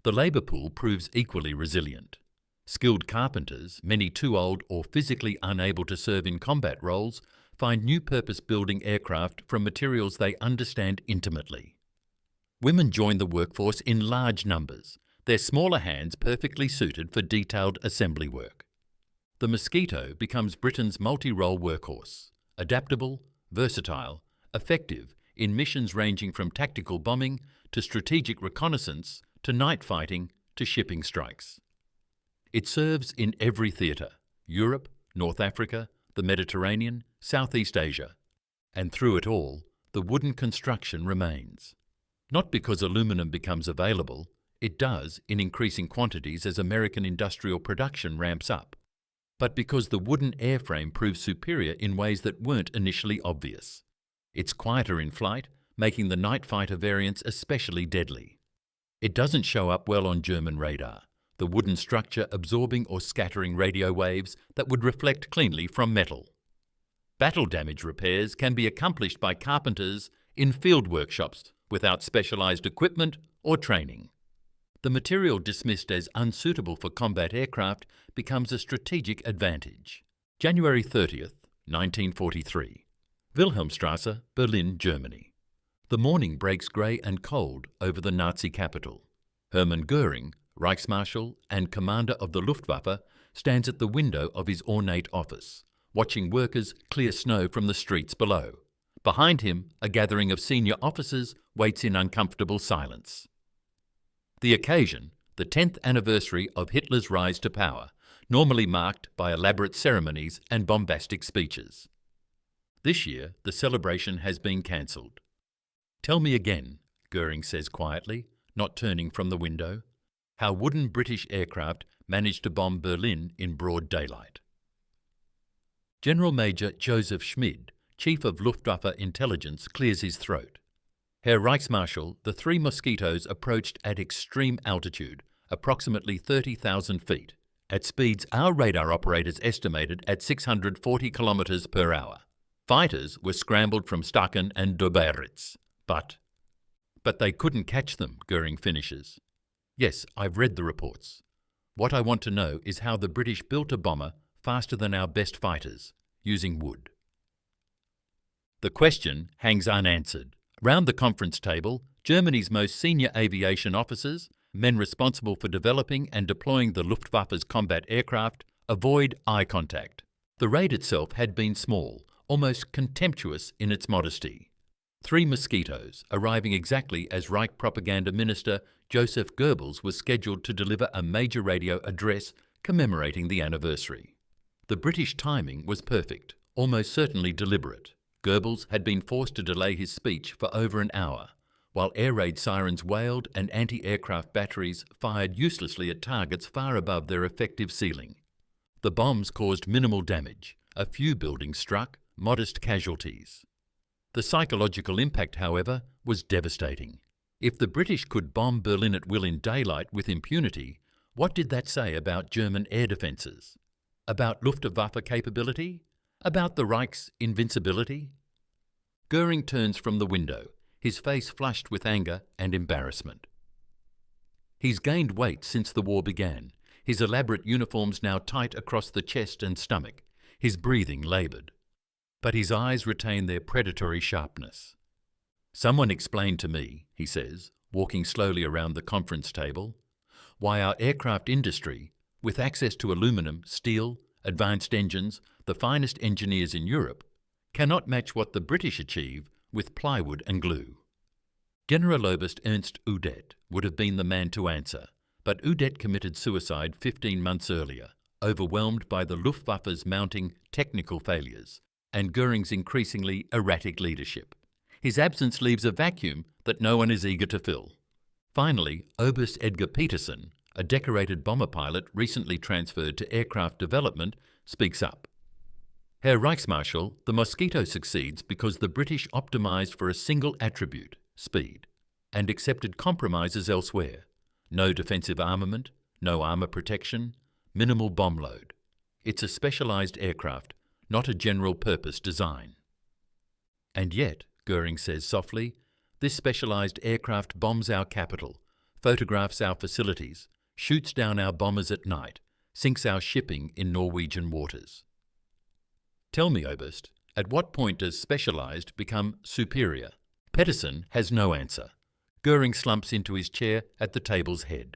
The labour pool proves equally resilient. Skilled carpenters, many too old or physically unable to serve in combat roles, find new purpose-building aircraft from materials they understand intimately. Women join the workforce in large numbers, their smaller hands perfectly suited for detailed assembly work. The Mosquito becomes Britain's multi-role workhorse, adaptable, versatile, effective in missions ranging from tactical bombing to strategic reconnaissance to night fighting to shipping strikes. It serves in every theatre: Europe, North Africa, the Mediterranean, Southeast Asia. And through it all, the wooden construction remains. Not because aluminum becomes available, it does in increasing quantities as American industrial production ramps up, but because the wooden airframe proves superior in ways that weren't initially obvious. It's quieter in flight, making the night fighter variants especially deadly. It doesn't show up well on German radar, the wooden structure absorbing or scattering radio waves that would reflect cleanly from metal. Battle damage repairs can be accomplished by carpenters in field workshops without specialised equipment or training. The material dismissed as unsuitable for combat aircraft becomes a strategic advantage. January 30th, 1943. Wilhelmstrasse, Berlin, Germany. The morning breaks grey and cold over the Nazi capital. Hermann Göring, Reichsmarschall and commander of the Luftwaffe, stands at the window of his ornate office, watching workers clear snow from the streets below. Behind him, a gathering of senior officers waits in uncomfortable silence. The occasion, the 10th anniversary of Hitler's rise to power, normally marked by elaborate ceremonies and bombastic speeches. This year, the celebration has been cancelled. "Tell me again," Goering says quietly, not turning from the window, "how wooden British aircraft managed to bomb Berlin in broad daylight." General Major Joseph Schmid, Chief of Luftwaffe Intelligence, clears his throat. "Herr Reichsmarschall, the three Mosquitoes approached at extreme altitude, approximately 30,000 feet, at speeds our radar operators estimated at 640 kilometers per hour. Fighters were scrambled from Staaken and Doberitz, but they couldn't catch them," Goering finishes. "Yes, I've read the reports. What I want to know is how the British built a bomber faster than our best fighters, using wood." The question hangs unanswered. Round the conference table, Germany's most senior aviation officers, men responsible for developing and deploying the Luftwaffe's combat aircraft, avoid eye contact. The raid itself had been small, almost contemptuous in its modesty. 3 Mosquitoes, arriving exactly as Reich Propaganda Minister Joseph Goebbels was scheduled to deliver a major radio address commemorating the anniversary. The British timing was perfect, almost certainly deliberate. Goebbels had been forced to delay his speech for over an hour, while air raid sirens wailed and anti-aircraft batteries fired uselessly at targets far above their effective ceiling. The bombs caused minimal damage, a few buildings struck, modest casualties. The psychological impact, however, was devastating. If the British could bomb Berlin at will in daylight with impunity, what did that say about German air defences? About Luftwaffe capability? About the Reich's invincibility? Goering turns from the window, his face flushed with anger and embarrassment. He's gained weight since the war began, his elaborate uniforms now tight across the chest and stomach, his breathing laboured. But his eyes retain their predatory sharpness. "Someone explained to me," he says, walking slowly around the conference table, "why our aircraft industry, with access to aluminium, steel, advanced engines, the finest engineers in Europe, cannot match what the British achieve with plywood and glue." Generaloberst Ernst Udet would have been the man to answer, but Udet committed suicide 15 months earlier, overwhelmed by the Luftwaffe's mounting technical failures and Goering's increasingly erratic leadership. His absence leaves a vacuum that no one is eager to fill. Finally, Oberst Edgar Peterson, a decorated bomber pilot recently transferred to aircraft development, speaks up. "Herr Reichsmarschall, the Mosquito succeeds because the British optimised for a single attribute, speed, and accepted compromises elsewhere. No defensive armament, no armour protection, minimal bomb load. It's a specialised aircraft, not a general-purpose design." And yet, Goering says softly, this specialised aircraft bombs our capital, photographs our facilities, shoots down our bombers at night, sinks our shipping in Norwegian waters. "Tell me, Oberst, at what point does specialised become superior?" Peterson has no answer. Goering slumps into his chair at the table's head.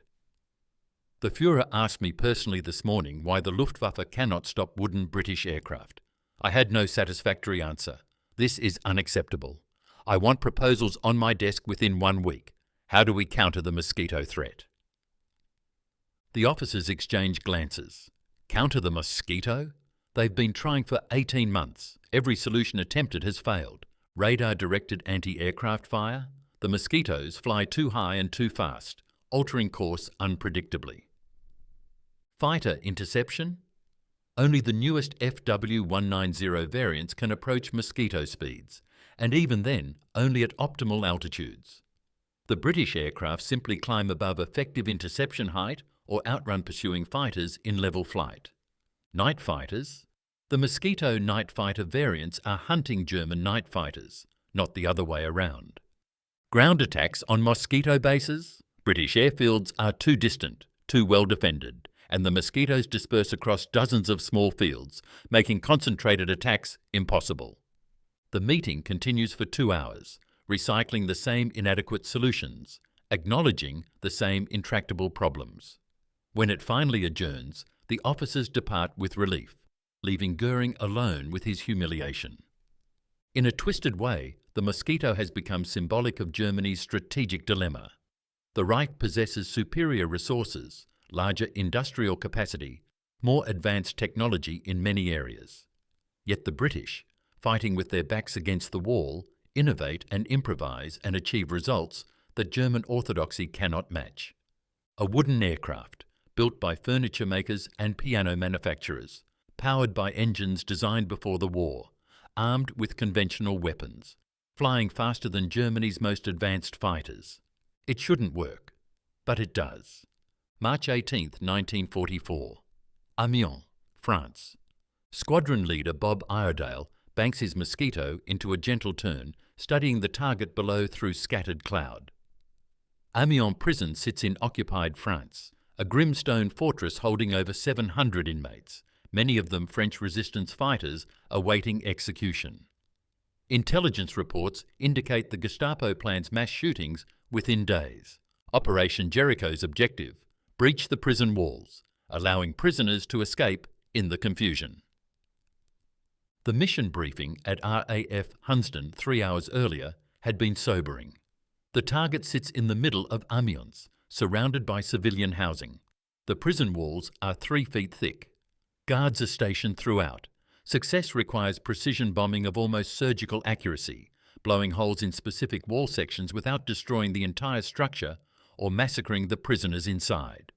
"The Führer asked me personally this morning why the Luftwaffe cannot stop wooden British aircraft. I had no satisfactory answer. This is unacceptable. I want proposals on my desk within 1 week. How do we counter the Mosquito threat?" The officers exchange glances. Counter the Mosquito? They've been trying for 18 months. Every solution attempted has failed. Radar-directed anti-aircraft fire? The Mosquitoes fly too high and too fast, altering course unpredictably. Fighter interception? Only the newest FW190 variants can approach Mosquito speeds, and even then, only at optimal altitudes. The British aircraft simply climb above effective interception height or outrun pursuing fighters in level flight. Night fighters? The Mosquito night fighter variants are hunting German night fighters, not the other way around. Ground attacks on Mosquito bases? British airfields are too distant, too well defended, and the Mosquitoes disperse across dozens of small fields, making concentrated attacks impossible. The meeting continues for 2 hours, recycling the same inadequate solutions, acknowledging the same intractable problems. When it finally adjourns, the officers depart with relief, leaving Goering alone with his humiliation. In a twisted way, the Mosquito has become symbolic of Germany's strategic dilemma. The Reich possesses superior resources, larger industrial capacity, more advanced technology in many areas. Yet the British, fighting with their backs against the wall, innovate and improvise and achieve results that German orthodoxy cannot match. A wooden aircraft, built by furniture makers and piano manufacturers, powered by engines designed before the war, armed with conventional weapons, flying faster than Germany's most advanced fighters. It shouldn't work, but it does. March 18, 1944. Amiens, France. Squadron leader Bob Iredale banks his Mosquito into a gentle turn, studying the target below through scattered cloud. Amiens prison sits in occupied France, a grim stone fortress holding over 700 inmates, many of them French resistance fighters awaiting execution. Intelligence reports indicate the Gestapo plans mass shootings within days. Operation Jericho's objective: breach the prison walls, allowing prisoners to escape in the confusion. The mission briefing at RAF Hunsdon 3 hours earlier had been sobering. The target sits in the middle of Amiens, surrounded by civilian housing. The prison walls are 3 feet thick. Guards are stationed throughout. Success requires precision bombing of almost surgical accuracy, blowing holes in specific wall sections without destroying the entire structure or massacring the prisoners inside.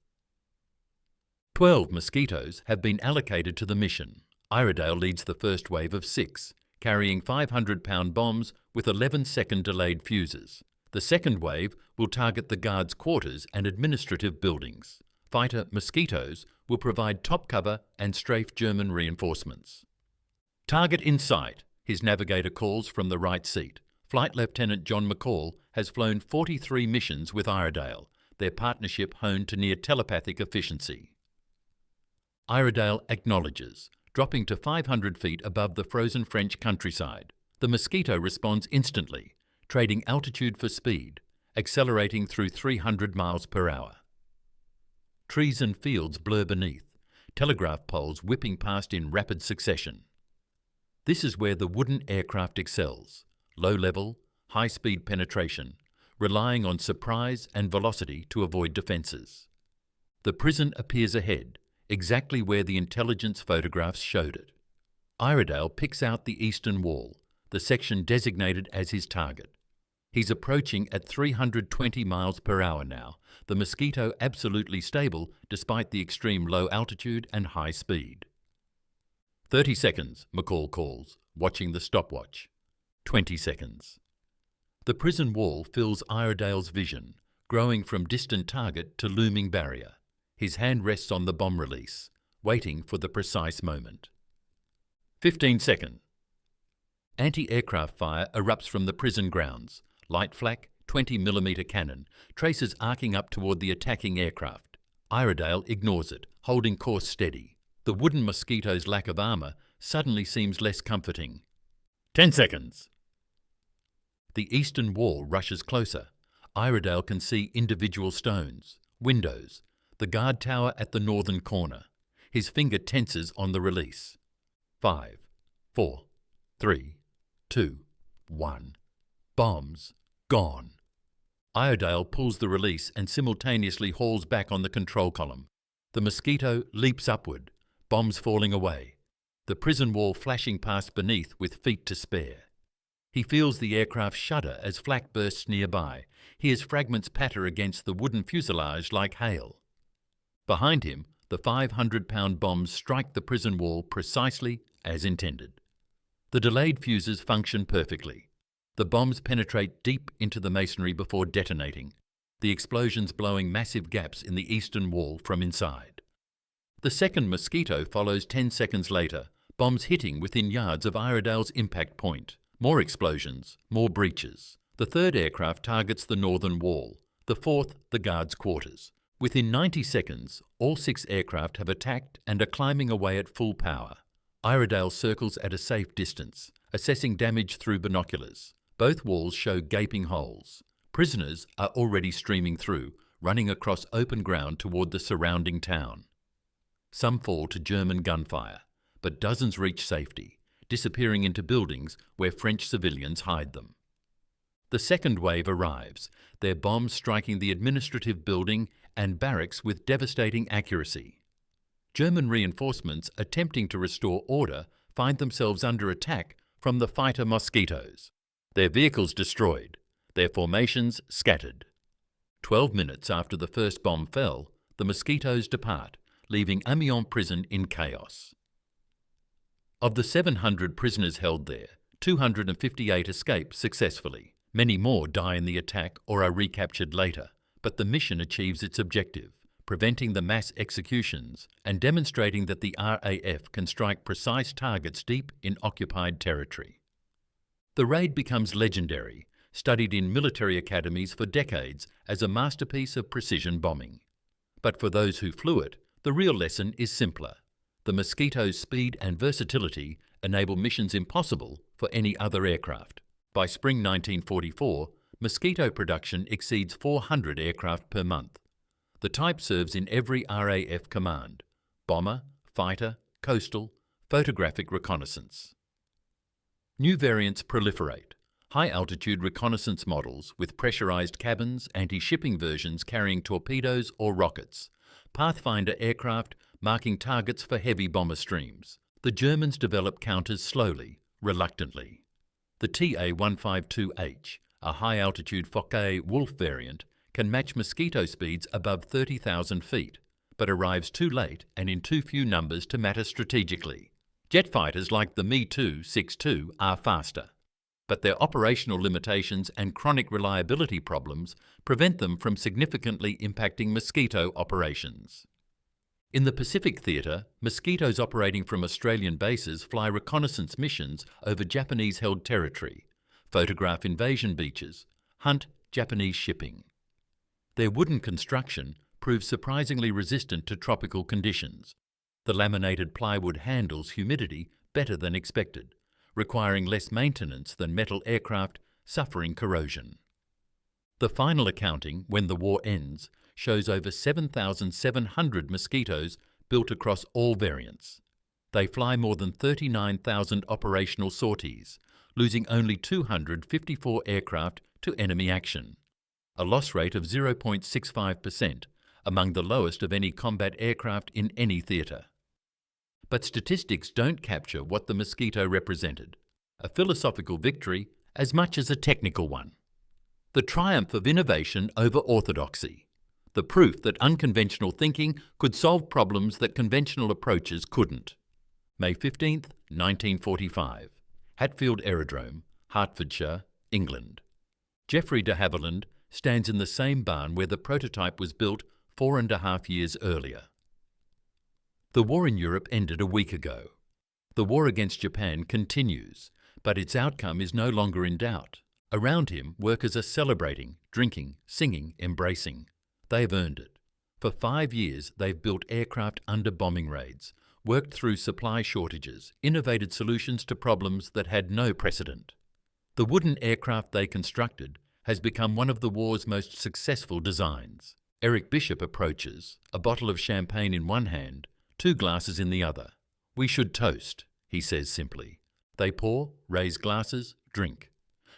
12 Mosquitoes have been allocated to the mission. Iredale leads the first wave of 6, carrying 500-pound bombs with 11-second delayed fuses. The second wave will target the guards' quarters and administrative buildings. Fighter Mosquitoes will provide top cover and strafe German reinforcements. Target in sight, his navigator calls from the right seat. Flight Lieutenant John McCall has flown 43 missions with Iredale, their partnership honed to near telepathic efficiency. Iredale acknowledges, dropping to 500 feet above the frozen French countryside. The Mosquito responds instantly, trading altitude for speed, accelerating through 300 miles per hour. Trees and fields blur beneath, telegraph poles whipping past in rapid succession. This is where the wooden aircraft excels: low-level, high-speed penetration, relying on surprise and velocity to avoid defences. The prison appears ahead, exactly where the intelligence photographs showed it. Iredale picks out the eastern wall, the section designated as his target. He's approaching at 320 miles per hour now, the Mosquito absolutely stable despite the extreme low altitude and high speed. 30 seconds, McCall calls, watching the stopwatch. 20 seconds. The prison wall fills Iredale's vision, growing from distant target to looming barrier. His hand rests on the bomb release, waiting for the precise moment. 15 seconds. Anti-aircraft fire erupts from the prison grounds. Light flak, 20mm cannon, traces arcing up toward the attacking aircraft. Iredale ignores it, holding course steady. The wooden Mosquito's lack of armour suddenly seems less comforting. 10 seconds. The eastern wall rushes closer. Iredale can see individual stones, windows, the guard tower at the northern corner. His finger tenses on the release. 5, 4, 3, 2, 1. Bombs gone. Iredale pulls the release and simultaneously hauls back on the control column. The Mosquito leaps upward, bombs falling away, the prison wall flashing past beneath with feet to spare. He feels the aircraft shudder as flak bursts nearby, hears fragments patter against the wooden fuselage like hail. Behind him, the 500-pound bombs strike the prison wall precisely as intended. The delayed fuses function perfectly. The bombs penetrate deep into the masonry before detonating, the explosions blowing massive gaps in the eastern wall from inside. The second Mosquito follows 10 seconds later, bombs hitting within yards of Iredale's impact point. More explosions, more breaches. The third aircraft targets the northern wall, the fourth the guards' quarters. Within 90 seconds, all 6 aircraft have attacked and are climbing away at full power. Iredale circles at a safe distance, assessing damage through binoculars. Both walls show gaping holes. Prisoners are already streaming through, running across open ground toward the surrounding town. Some fall to German gunfire, but dozens reach safety, disappearing into buildings where French civilians hide them. The second wave arrives, their bombs striking the administrative building and barracks with devastating accuracy. German reinforcements attempting to restore order find themselves under attack from the fighter Mosquitoes. Their vehicles destroyed, their formations scattered. 12 minutes after the first bomb fell, the Mosquitoes depart, leaving Amiens prison in chaos. Of the 700 prisoners held there, 258 escape successfully. Many more die in the attack or are recaptured later, but the mission achieves its objective, preventing the mass executions and demonstrating that the RAF can strike precise targets deep in occupied territory. The raid becomes legendary, studied in military academies for decades as a masterpiece of precision bombing. But for those who flew it, the real lesson is simpler. The Mosquito's speed and versatility enable missions impossible for any other aircraft. By spring 1944, Mosquito production exceeds 400 aircraft per month. The type serves in every RAF command: bomber, fighter, coastal, photographic reconnaissance. New variants proliferate. High-altitude reconnaissance models with pressurized cabins, anti-shipping versions carrying torpedoes or rockets, Pathfinder aircraft marking targets for heavy bomber streams. The Germans develop counters slowly, reluctantly. The TA-152H, a high-altitude Fokker Wolf variant, can match Mosquito speeds above 30,000 feet, but arrives too late and in too few numbers to matter strategically. Jet fighters like the Me-262 are faster, but their operational limitations and chronic reliability problems prevent them from significantly impacting Mosquito operations. In the Pacific Theatre, Mosquitoes operating from Australian bases fly reconnaissance missions over Japanese-held territory, photograph invasion beaches, hunt Japanese shipping. Their wooden construction proves surprisingly resistant to tropical conditions. The laminated plywood handles humidity better than expected, requiring less maintenance than metal aircraft suffering corrosion. The final accounting, when the war ends, shows over 7,700 Mosquitoes built across all variants. They fly more than 39,000 operational sorties, losing only 254 aircraft to enemy action, a loss rate of 0.65%, among the lowest of any combat aircraft in any theatre. But statistics don't capture what the Mosquito represented, a philosophical victory as much as a technical one. The triumph of innovation over orthodoxy, the proof that unconventional thinking could solve problems that conventional approaches couldn't. May 15, 1945, Hatfield Aerodrome, Hertfordshire, England. Geoffrey de Havilland stands in the same barn where the prototype was built 4.5 years earlier. The war in Europe ended a week ago. The war against Japan continues, but its outcome is no longer in doubt. Around him, workers are celebrating, drinking, singing, embracing. They've earned it. For 5 years, they've built aircraft under bombing raids, worked through supply shortages, innovated solutions to problems that had no precedent. The wooden aircraft they constructed has become one of the war's most successful designs. Eric Bishop approaches, a bottle of champagne in one hand, 2 glasses in the other. "We should toast," he says simply. They pour, raise glasses, drink.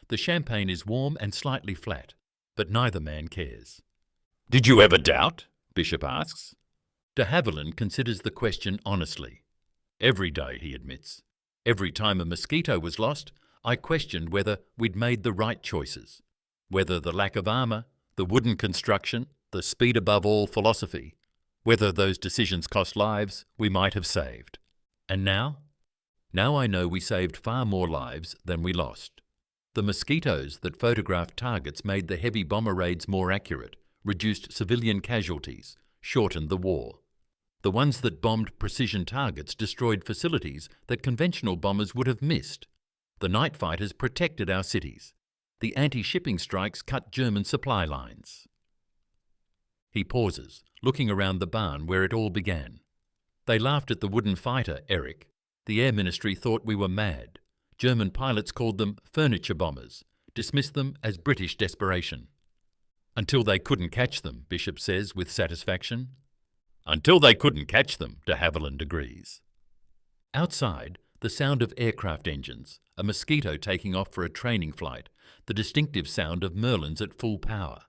The champagne is warm and slightly flat, but neither man cares. "Did you ever doubt?" Bishop asks. De Havilland considers the question honestly. "Every day," he admits. "Every time a Mosquito was lost, I questioned whether we'd made the right choices, whether the lack of armour, the wooden construction, the speed above all philosophy, whether those decisions cost lives we might have saved. And now? Now I know we saved far more lives than we lost. The Mosquitoes that photographed targets made the heavy bomber raids more accurate, reduced civilian casualties, shortened the war. The ones that bombed precision targets destroyed facilities that conventional bombers would have missed. The night fighters protected our cities. The anti-shipping strikes cut German supply lines." He pauses, looking around the barn where it all began. "They laughed at the wooden fighter, Eric. The Air Ministry thought we were mad. German pilots called them furniture bombers, dismissed them as British desperation. Until they couldn't catch them," Bishop says with satisfaction. Until they couldn't catch them, de Havilland agrees. Outside, the sound of aircraft engines, a Mosquito taking off for a training flight, the distinctive sound of Merlins at full power.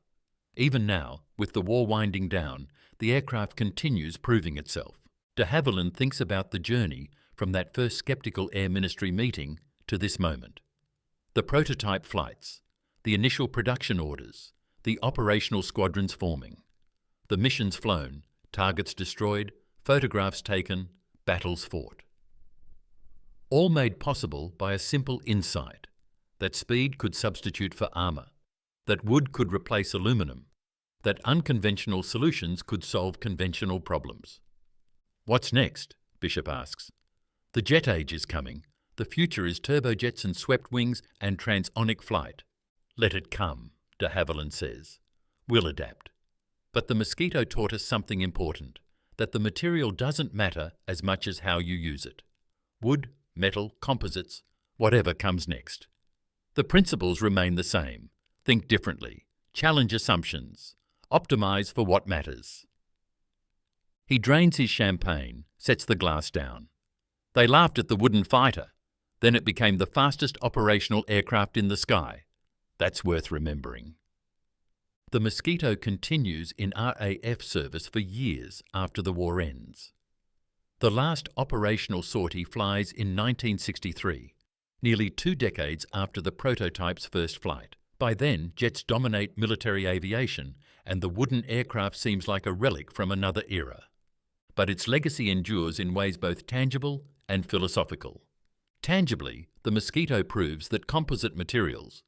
Even now, with the war winding down, the aircraft continues proving itself. De Havilland thinks about the journey from that first sceptical Air Ministry meeting to this moment. The prototype flights, the initial production orders, the operational squadrons forming, the missions flown, targets destroyed, photographs taken, battles fought. All made possible by a simple insight that speed could substitute for armour, that wood could replace aluminum, that unconventional solutions could solve conventional problems. What's next? Bishop asks. The jet age is coming. The future is turbojets and swept wings and transonic flight. Let it come, de Havilland says. We'll adapt. But the Mosquito taught us something important, that the material doesn't matter as much as how you use it. Wood, metal, composites, whatever comes next. The principles remain the same. Think differently, challenge assumptions, optimize for what matters. He drains his champagne, sets the glass down. They laughed at the wooden fighter. Then it became the fastest operational aircraft in the sky. That's worth remembering. The Mosquito continues in RAF service for years after the war ends. The last operational sortie flies in 1963, nearly 2 decades after the prototype's first flight. By then, jets dominate military aviation, and the wooden aircraft seems like a relic from another era. But its legacy endures in ways both tangible and philosophical. Tangibly, the Mosquito proves that composite materials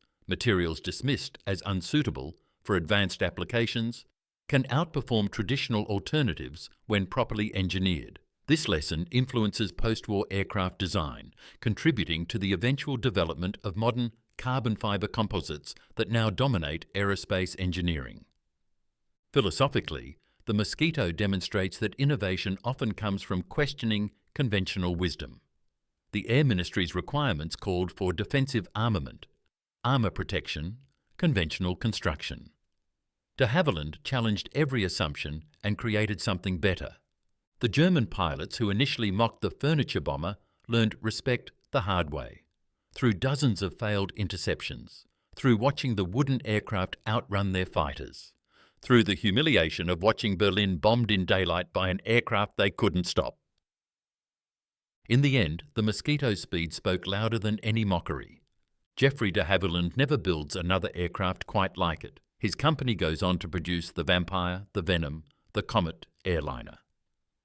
dismissed as unsuitable for advanced applications, can outperform traditional alternatives when properly engineered. This lesson influences post-war aircraft design, contributing to the eventual development of modern carbon fibre composites that now dominate aerospace engineering. Philosophically, the Mosquito demonstrates that innovation often comes from questioning conventional wisdom. The Air Ministry's requirements called for defensive armament, armour protection, conventional construction. De Havilland challenged every assumption and created something better. The German pilots who initially mocked the furniture bomber learned respect the hard way, through dozens of failed interceptions, through watching the wooden aircraft outrun their fighters, through the humiliation of watching Berlin bombed in daylight by an aircraft they couldn't stop. In the end, the Mosquito's speed spoke louder than any mockery. Geoffrey de Havilland never builds another aircraft quite like it. His company goes on to produce the Vampire, the Venom, the Comet airliner.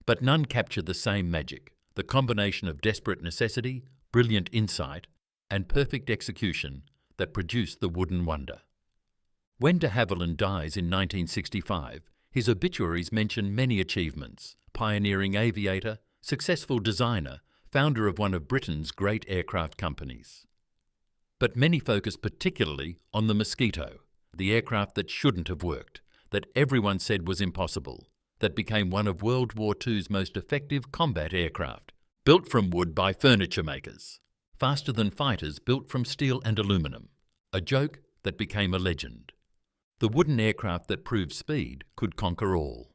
But none capture the same magic, the combination of desperate necessity, brilliant insight, and perfect execution that produced the wooden wonder. When de Havilland dies in 1965, his obituaries mention many achievements: pioneering aviator, successful designer, founder of one of Britain's great aircraft companies. But many focus particularly on the Mosquito, the aircraft that shouldn't have worked, that everyone said was impossible, that became one of World War II's most effective combat aircraft, built from wood by furniture makers, faster than fighters built from steel and aluminum, a joke that became a legend. The wooden aircraft that proved speed could conquer all.